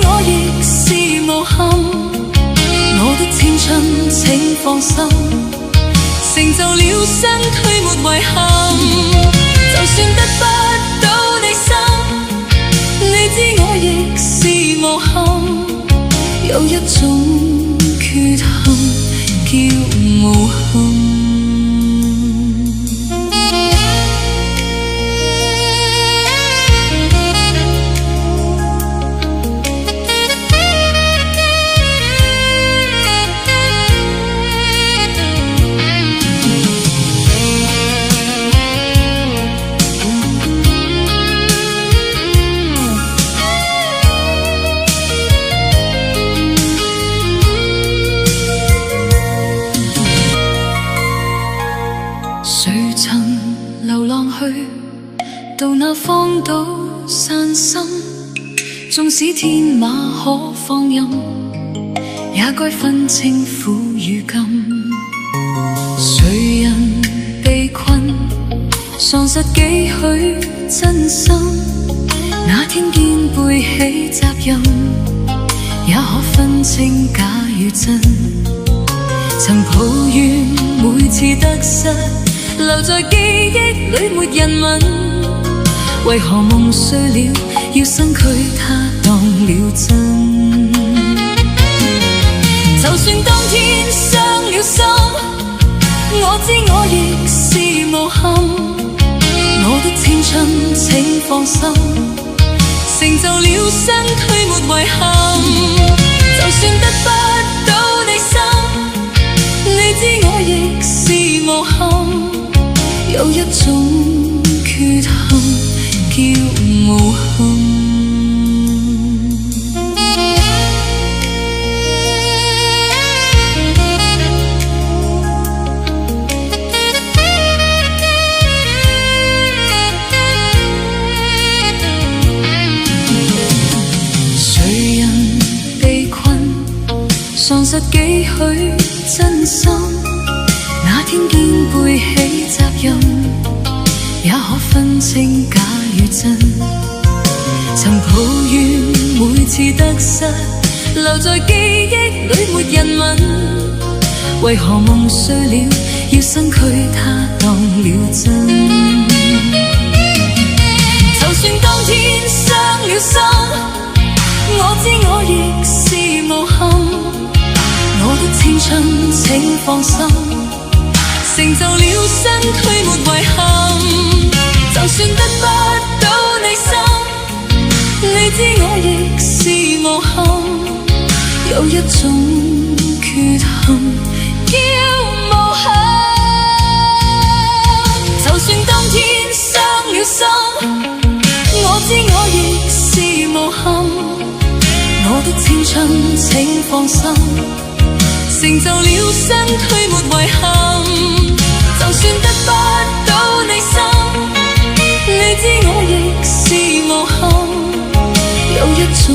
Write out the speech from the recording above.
我亦是無憾。我的青春請放心，成就了身軀沒遺憾。就算得不到你心，你知我亦是無憾。有一種缺陷叫無憾。誰曾流浪去到那荒島散心？縱使天馬可放任，也該分清苦與甘。誰人被困，喪失幾許真心？那天肩背起責任，也可分清假與真。曾抱怨每次得失，留在記憶裏沒人問，為何夢碎了要身軀它當了真？就算當天傷了心，我知我亦是無憾。我的青春請放心，成就了身軀沒遺憾。就算得不到你心，你知我亦是無憾。有一種缺陷叫無憾。誰人被困，喪失幾許真心？那天肩背起責任，也可分清假與真。曾抱怨每次得失，留在記憶裏沒人問，為何夢碎了要身軀它當了真？就算當天傷了心，我知我亦是無憾。我的青春請放心，成就了身軀沒遺憾。就算得不到你心，你知我亦是無憾。有一種缺陷叫無憾。就算當天傷了心，我知我亦是無憾。我的青春請放心，成就了身軀沒遺憾。就算得不到你心，你知我亦是無憾。有一種